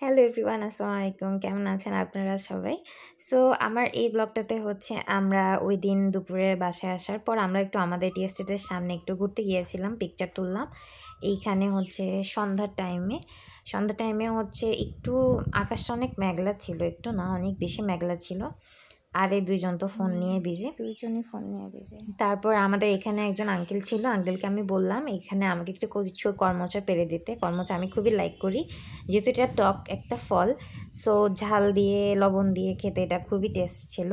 Hello everyone, আসসালামু আলাইকুম। কেমন আছেন আপনারা সবাই? সো আমার এই ব্লগটাতে হচ্ছে আমরা ওই দিন দুপুরে বাসায় আসার পর আমরা একটু আমাদের টি এস্টেটের সামনে একটু ঘুরতে গিয়েছিলাম, পিকচার তুললাম। এইখানে হচ্ছে সন্ধ্যার টাইমে হচ্ছে একটু আকাশটা অনেক মেঘলা ছিল, একটু না অনেক বেশি মেঘলা ছিল। আর এই দুইজনই ফোন নিয়ে বিজি। তারপর আমাদের এখানে একজন আঙ্কেল ছিল, আঙ্কেলকে আমি বললাম এখানে আমাকে একটু কিছু কর্মচা পেরে দিতে। কর্মচা আমি খুবই লাইক করি, যেহেতু এটা টক একটা ফল, সো ঝাল দিয়ে লবণ দিয়ে খেতে এটা খুবই টেস্ট ছিল।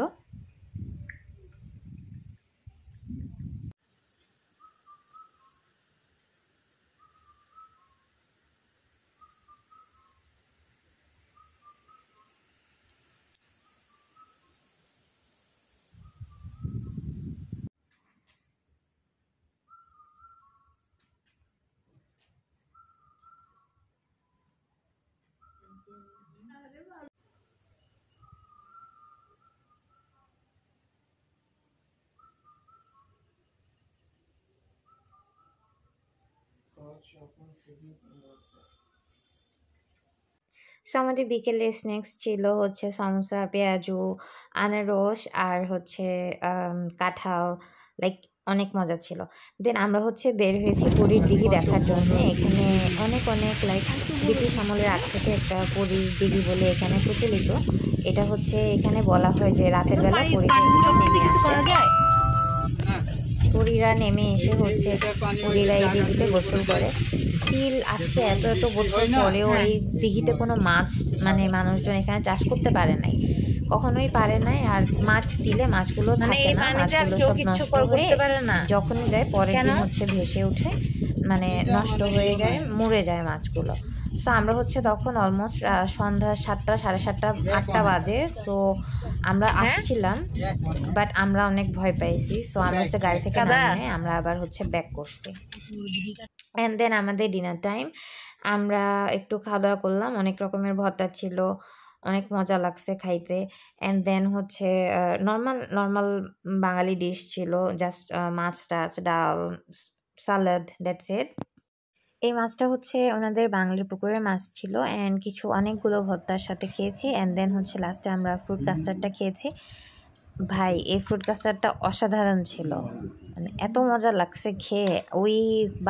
সো আমাদের বিকেলের স্ন্যাক্স ছিল হচ্ছে সমোসা, পেঁয়াজু, আনারস আর হচ্ছে কাঁঠাল, লাইক অনেক মজা ছিল। দেন আমরা হচ্ছে বের হয়েছি পুরীর দিঘি দেখার জন্য। এখানে অনেক লাইক ব্রিটিশ আমলের আগ থেকে একটা পুরীর দিঘি বলে এখানে প্রচলিত। এটা হচ্ছে এখানে বলা হয় যে রাতের বেলা পুরীরা নেমে এসে হচ্ছে পুরীরা এই দিঘিতে গোসল করে। স্টিল আজকে এত বছর পরেও এই দিঘিতে কোনো মাছ মানে মানুষজন এখানে চাষ করতে পারে নাই, কখনোই পারে নাই। আর মাছ দিলে মাছগুলো থাকে না, মাছগুলো সব নষ্ট হয়ে যখনই দেয় পরের দিন হচ্ছে ভেসে উঠে, মানে নষ্ট হয়ে যায়, মরে যায় মাছগুলো। সো আমরা হচ্ছে তখন অলমোস্ট সন্ধ্যা 7টা, 7:30, 8টা বাজে। সো আমরা আসছিলাম, বাট আমরা অনেক ভয় পাইছি। সো আমরা হচ্ছে গাড়ি থেকে নামে আমরা আবার হচ্ছে ব্যাক করছি। অ্যান্ড দেন আমাদের ডিনার টাইম, আমরা একটু খাওয়া দাওয়া করলাম। অনেক রকমের ভর্তা ছিল, অনেক মজা লাগছে খাইতে। অ্যান্ড দেন হচ্ছে নর্মাল বাঙালি ডিশ ছিল, জাস্ট মাছ টাছ, ডাল, সালাদ, দ্যাটস ইট। এই মাছটা হচ্ছে ওনাদের বাঙালির পুকুরের মাছ ছিল। অ্যান্ড অনেকগুলো ভর্তার সাথে খেয়েছি। অ্যান্ড দেন হচ্ছে লাস্টে আমরা ফ্রুট কাস্টার্ডটা খেয়েছি। ভাই, এই ফ্রুট কাস্টার্ডটা অসাধারণ ছিল, মানে এত মজা লাগছে খেয়ে। ওই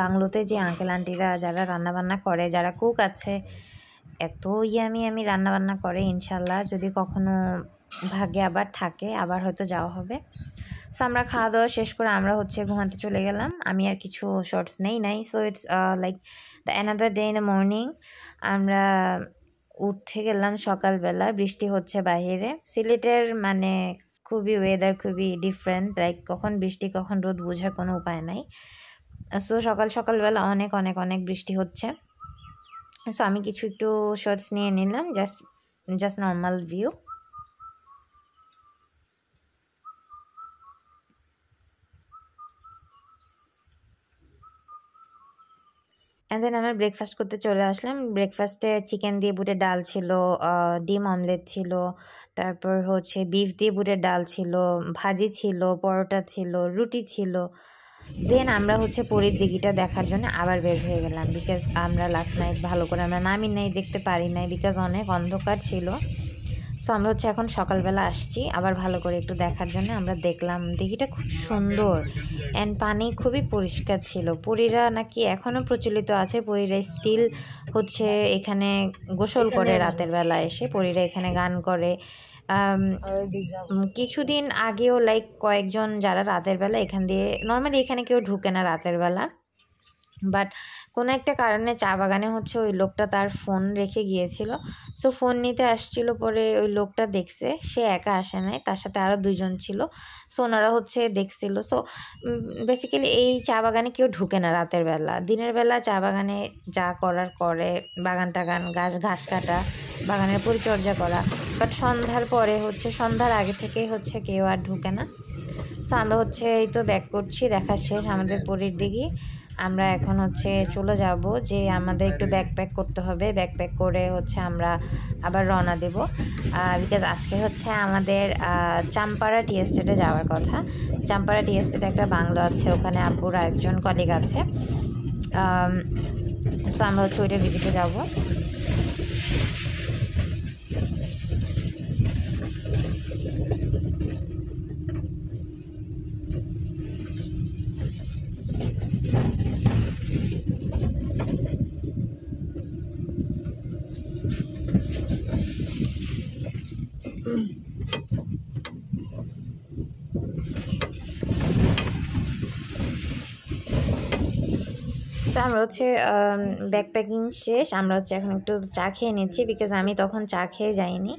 বাংলোতে যে আঙ্কেল আন্টিরা যারা রান্নাবান্না করে, যারা কুক আছে, এত ইয়ামি রান্নাবান্না করে। ইনশাল্লাহ যদি কখনো ভাগ্যে আবার থাকে, আবার হয়তো যাওয়া হবে। সো আমরা খাওয়া দাওয়া শেষ করে আমরা হচ্ছে ঘুমাতে চলে গেলাম। আমি আর কিছু শর্টস নাই। So it's like the another day in the morning. আমরা উঠে গেলাম সকালবেলা, বৃষ্টি হচ্ছে বাহিরে। সিলেটের মানে খুবই ওয়েদার খুবই ডিফারেন্ট, লাইক কখন বৃষ্টি কখন রোদ বোঝার কোনো উপায় নাই। সো সকালবেলা অনেক বৃষ্টি হচ্ছে। সো আমি একটু শর্টস নিয়ে নিলাম, just normal view. And then আমরা ব্রেকফাস্ট করতে চলে আসলাম। ব্রেকফাস্টে চিকেন দিয়ে বুটের ডাল ছিল, ডিম অমলেট ছিল, তারপর হচ্ছে বিফ দিয়ে বুটের ডাল ছিল, ভাজি ছিল, পরোটা ছিল, রুটি ছিল। দেন আমরা হচ্ছে পুরীর দিঘিটা দেখার জন্য আবার বের হয়ে গেলাম, বিকজ আমরা লাস্ট নাইট ভালো করে আমরা নামি নাই, দেখতে পারি নাই, বিকজ অনেক অন্ধকার ছিল। সো আমরা হচ্ছে এখন সকালবেলা আসছি আবার ভালো করে একটু দেখার জন্য। আমরা দেখলাম দিঘিটা খুব সুন্দর অ্যান্ড পানি খুবই পরিষ্কার ছিল। পুরীরা নাকি এখনও প্রচলিত আছে, পুরীরা স্টিল হচ্ছে এখানে গোসল করে রাতের বেলা এসে, পুরীরা এখানে গান করে। কিছুদিন আগেও লাইক কয়েকজন যারা রাতের বেলা এখান দিয়ে, নর্মালি এখানে কেউ ঢুকে না রাতের বেলা, বাট কোনো একটা কারণে চা বাগানে হচ্ছে ওই লোকটা তার ফোন রেখে গিয়েছিল। সো ফোন নিতে আসছিল, পরে ওই লোকটা দেখছে, সে একা আসে নাই, তার সাথে আরও 2জন ছিল। সো ওনারা হচ্ছে দেখছিল। সো বেসিক্যালি এই চা বাগানে কেউ ঢুকে না রাতের বেলা। দিনের বেলা চা বাগানে যা করার করে, বাগান টাগান, ঘাস কাটা, বাগানের পরিচর্যা করা, বাট সন্ধ্যার পরে হচ্ছে, সন্ধ্যার আগে থেকেই হচ্ছে কেউ আর ঢুকে না। সো আমরা হচ্ছে এই তো ব্যাক করছি, দেখা শেষ আমাদের পুরীর দিঘি। আমরা এখন হচ্ছে চলে যাব, যে আমাদের একটু ব্যাকপ্যাক করতে হবে। ব্যাকপ্যাক করে হচ্ছে আমরা আবার রওনা দেব, বিকজ আজকে হচ্ছে আমাদের চাম্পারা টি এস্টেটে যাওয়ার কথা। চাম্পারা টি এস্টেটে একটা বাংলো আছে, ওখানে আব্বুর আরেকজন কলিগ আছে। সো আমরা হচ্ছে ওইটা ভিজিটে যাব। আমরা হচ্ছে ব্যাকপ্যাকিং শেষ, আমরা হচ্ছে এখন একটু চা খেয়ে নিচ্ছি, বিকজ আমি তখন চা খেয়ে যাইনি।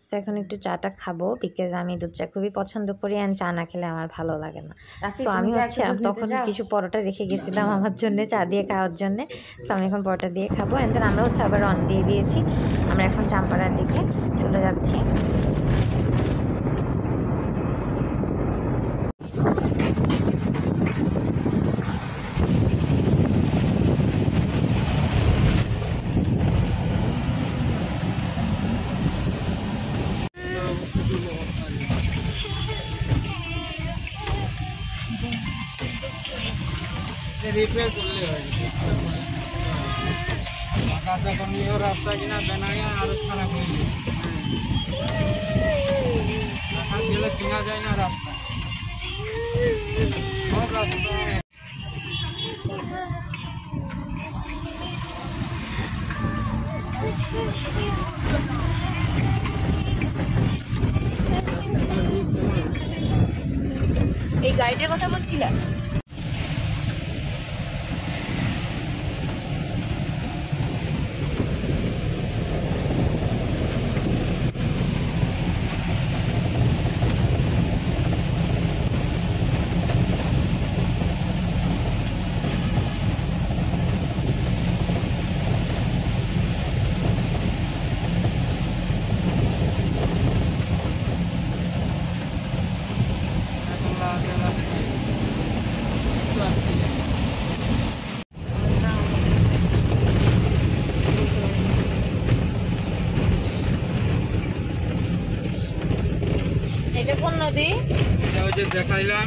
সো এখন একটু চাটা খাবো, বিকজ আমি দুধ চা খুবই পছন্দ করি, অ্যান্ড চা না খেলে আমার ভালো লাগে না। সো আমি হচ্ছে তখন কিছু পরোটা রেখে গেছিলাম আমার জন্য চা দিয়ে খাওয়ার জন্যে। সো আমি এখন পরোটা দিয়ে খাবো, অ্যান্ড দেন আমরা হচ্ছে আবার রওনা দিয়ে দিয়েছি। আমরা এখন চাম্পাড়ার দিকে চলে যাচ্ছি। रिपेयर कर ले भाई रास्ता किना बनाया और खराब हो गया किना जाए ना रास्ता और रास्ता এই গাইডের কথা বলছিলা? এটা কোন নদী? এটা ওই যে দেখাইলাম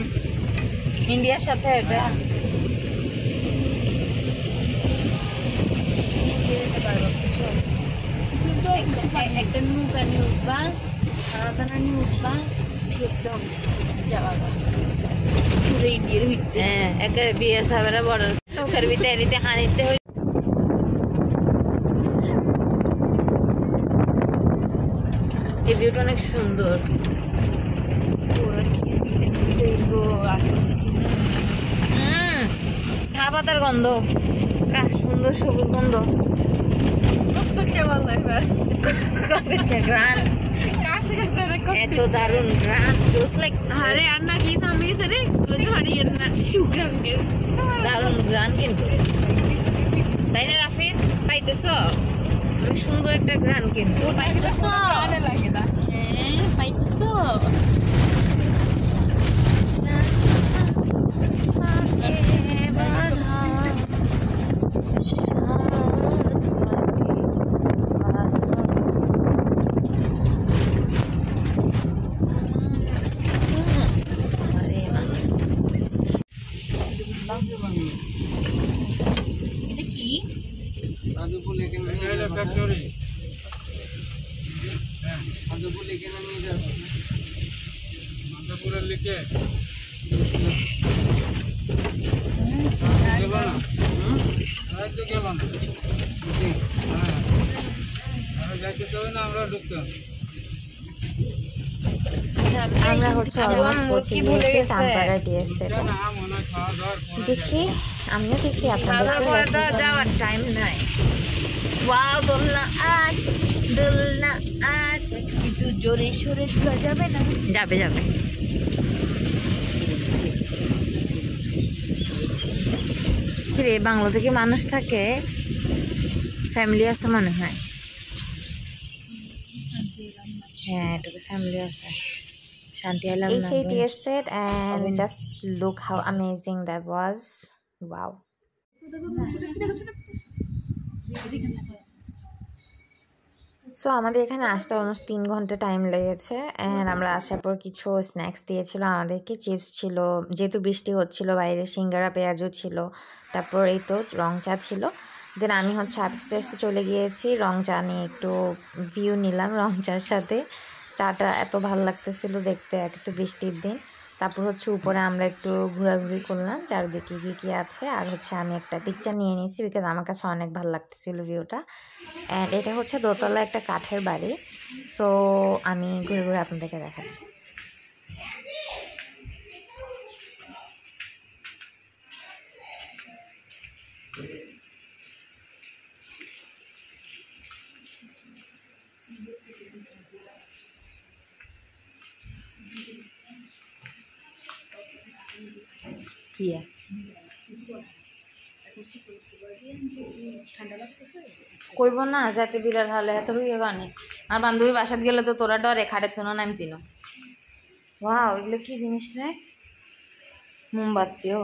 ইন্ডিয়ার সাথে এটা একটা নৌকা নিয়ে উঠবা, সারাদানা নিয়ে উঠবা, একদম যাওয়া পুরো ইন্ডিয়ার ভিতরে। হ্যাঁ, একের বিয়ে সাবেরা বড় নৌকার ভিতরে এরিতে হানিতে হই। এই ভিউটা অনেক সুন্দর। চা পাতার গন্ধ, সুন্দর সবুজ গন্ধ, গ্রান এত দারুন গ্রান, দারুন গ্রান কিন্তু, তাই না রাফিদ? পাইতেছ অনেক সুন্দর একটা গ্রান কিন্তু, পাইতেছ? হ্যাঁ পাইতেছ। এটা কি? आदुपुर लेके नहीं फैक्ट्री आदुपुर लेके नहीं जा आदुपुर लेके गेलो ना आज तो गेलो ना हां আরে যাইতে তো না আমরা ঢুকতে আমরা হচ্ছে কি ভুলে গেছে চাম্পাড়া টিএসতে। দেখি আমিও দেখি আপনাদের যাওয়ার টাইম নাই। ওয়াও, দোলনা আছে, দোলনা আছে, কিন্তু জোরে সরে দেওয়া যাবে না। যাবে যাবে। রে বাংলা থেকে মানুষ থাকে, ফ্যামিলি আছে মনে হয়। হ্যাঁ, এটা তো ফ্যামিলি আছে। শান্তি আলম না সেই tested and just look how amazing that was. Wow. So আমাদের এখানে আসতে অলমোস্ট 3 ঘন্টা টাইম লেগেছে, অ্যান্ড আমরা আসার পর কিছু স্ন্যাক্স দিয়েছিল আমাদেরকে। চিপস ছিল, যেহেতু বৃষ্টি হচ্ছিল বাইরে, সিঙ্গারা পেঁয়াজও ছিল, তারপর এই তো রং চা ছিল। দেন আমি হচ্ছে আপস্টেয়ার্সে চলে গিয়েছি রং চা নিয়ে একটু ভিউ নিলাম রং চার সাথে। চাটা এত ভালো লাগতেছিল দেখতে, একটু বৃষ্টির দিন। তারপর হচ্ছে উপরে আমরা একটু ঘোরাঘুরি করলাম চারিদিকে কী কী আছে, আর হচ্ছে আমি একটা পিকচার নিয়ে নিয়েছি বিকজ আমার কাছে অনেক ভালো লাগতেছিল ভিউটা। অ্যান্ড এটা হচ্ছে দোতলা একটা কাঠের বাড়ি। সো আমি ঘুরে ঘুরে আপনাদেরকে দেখাচ্ছি। কইব না যাতে বিড়াল হলে এত রুইয়ে গানে। আর বান্ধবী বাসাত গেলে তো তোরা ডরে খাটের তুনো নামতি না। ওয়াও, এগুলো কি জিনিস রে? মোমবাতিও।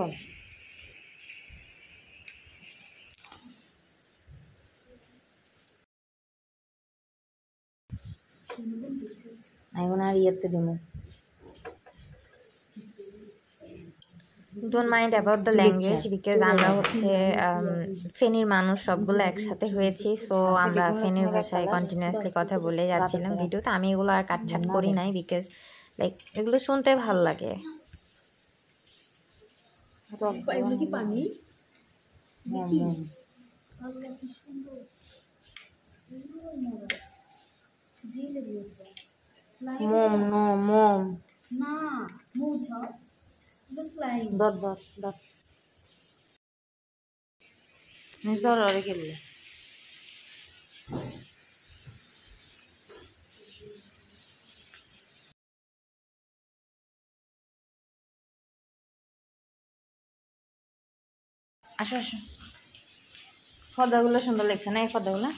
এখন আর ইয়েতে দিব। Don't mind about the language because আমরা হচ্ছে ফেনীর মানুষ সবগুলো একসাথে হয়েছি। সো আমরা ফেনীর ভাষায় কন্টিনিউয়াসলি কথা বলে যাচ্ছিলাম ভিডিওতে। আমি এগুলো আর কাটছাট করি নাই বিকজ লাইক এগুলো শুনতে ভাল লাগে। মোম নো মোম না মুছ স্লাইম দত দত দত মিস্টার আরে কেলে আসো আসো। ফদাগুলো সুন্দর লাগছে না এই ফদাগুলো?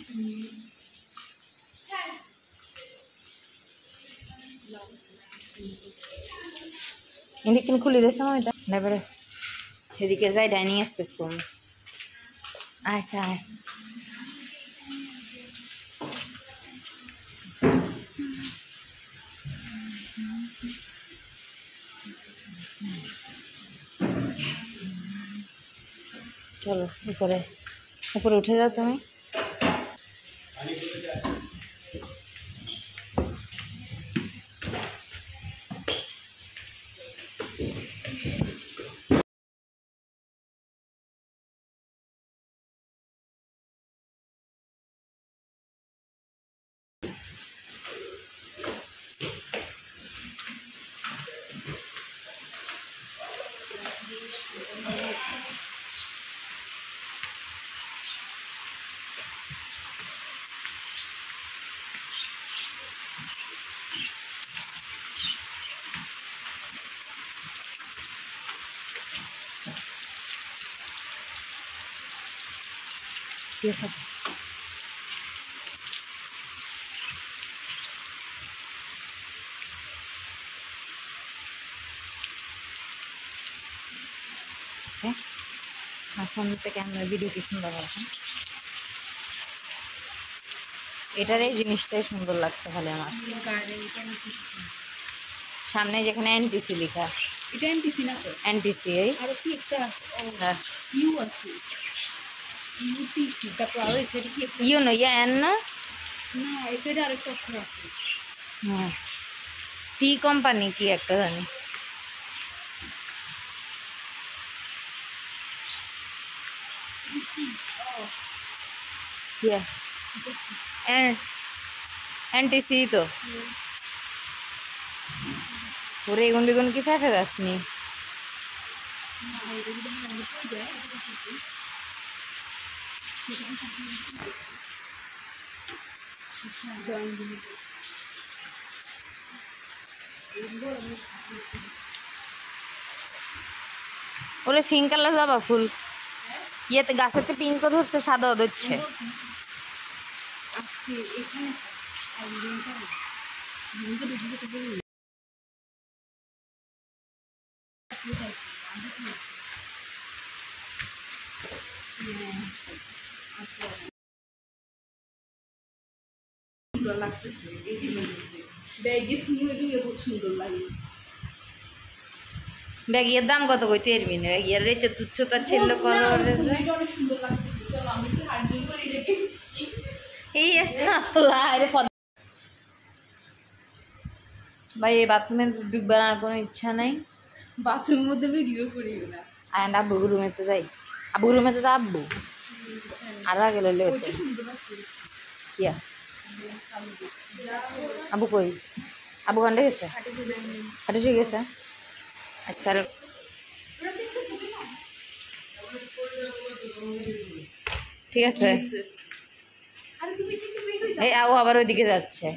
এদিকে খুলে দিয়েছে ওইটা এবারে সেদিকে যাই ডাইনিং স্পেস করুন। আচ্ছা আয় চলো উপরে উপরে উঠে যাও তুমি। সামনে থেকে আমরা ভিডিও কি সুন্দর আছে। এটার এই জিনিসটাই সুন্দর লাগছে খালি আমার। সামনে যেখানে এনটিসি লেখা, এটা এমটিসি না তো? এনটিসি এই আর কি একটা হ্যাঁ ইউ আছে ইউটিসি, তারপর আর সেটা কি একটা ইউ নো ইয়া এন না না এটা আরেকটা অক্ষর আছে। হ্যাঁ টি কোম্পানি কি একটা জানি। Yeah. এনটিসি তো ওরে এগুন বেগুন কি ফেঁকে যাসনি? ওরে পিঙ্ক কালার জবা ফুল ইয়েতে গাছেতে পিঙ্কও ধরছে সাদাও ধরছে। আজকে এখানে সুন্দর লাগতেছে ব্যাগের সিনিয়র বহুত সুন্দর লাগে। ব্যাগিয়ার দাম কত কইতে এরবি না? ব্যাগিয়ার রেটে তুচ্ছতার ছিল করা অনেক সুন্দর লাগতেছে। চলো আমি একটু হার্ডিং করি রেখে এই আরে ভাই এই বাথরুমে ঢুকবার আর কোনো ইচ্ছা নাই। বাথরুমের মধ্যে ভিডিও করি না। আর আব্বু রুমেতে যাই, আব্বু রুমেতে তো আব্বু আর আগে লইলে হতো কিয়া। আব্বু কই? আব্বু কান্ডে গেছে, হাঁটে শুয়ে গেছে। আচ্ছা তাহলে ঠিক আছে। এই ও আবার ওইদিকে যাচ্ছে।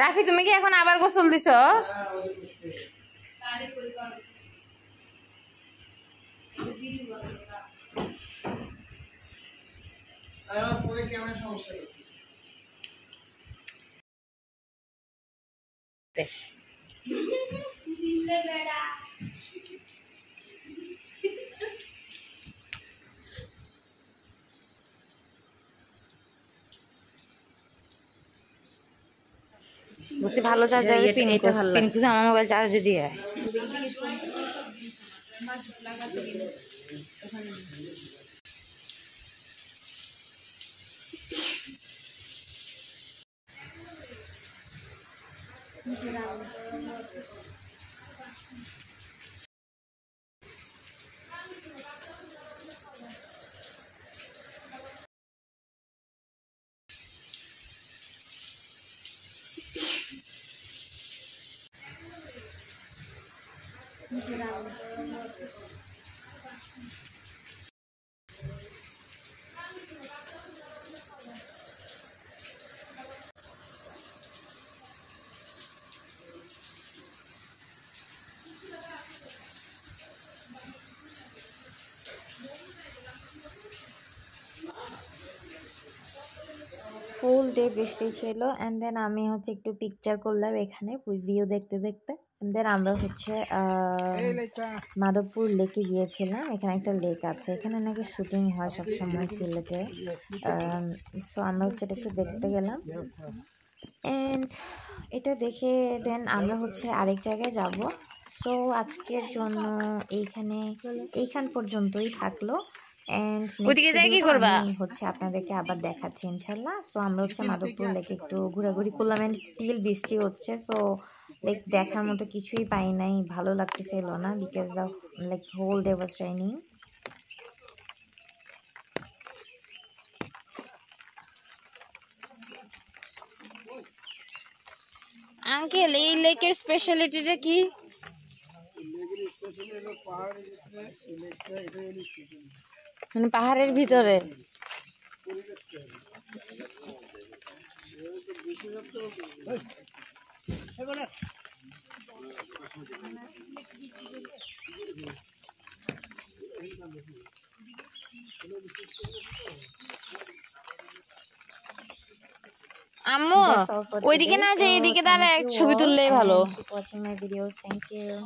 রাফি তুমি কি এখন আবার গোসল দিছ? বলছি ভালো চার্জার পিনকুজ আমার মোবাইল চার্জে দিয়ে। ফুল ডে বৃষ্টি ছিল অ্যান্ড দেন আমি হচ্ছে একটু পিকচার করলাম এখানে ভিউ দেখতে দেখতে। অ্যান্ড দেন আমরা হচ্ছে মাধবপুর লেকে গিয়েছিলাম। এখানে একটা লেক আছে, এখানে নাকি শুটিং হয় সবসময় সিলেটে। সো আমরা হচ্ছে এটা একটু দেখতে গেলাম অ্যান্ড এটা দেখে দেন আমরা হচ্ছে আরেক জায়গায় যাব। সো আজকের জন্য এইখান পর্যন্তই থাকলো। হচ্ছে আপনাদেরকে আবার দেখাচ্ছি ইনশাল্লাহ। সো আমরা হচ্ছে মাধবপুর লেকে একটু ঘোরাঘুরি করলাম অ্যান্ড স্টিল বৃষ্টি হচ্ছে। সো লাইক দেখার মতো কিছুই পাই নাই, ভালো লাগতেছিল না because the like whole day was raining. Uncle এই লেকের স্পেশালিটিটা কি? মানে পাহাড়ের ভিতরে আম্মু ওইদিকে না যে এইদিকে দাঁড়া, এক ছবি তুললেই ভালো। Watching my videos, thank you.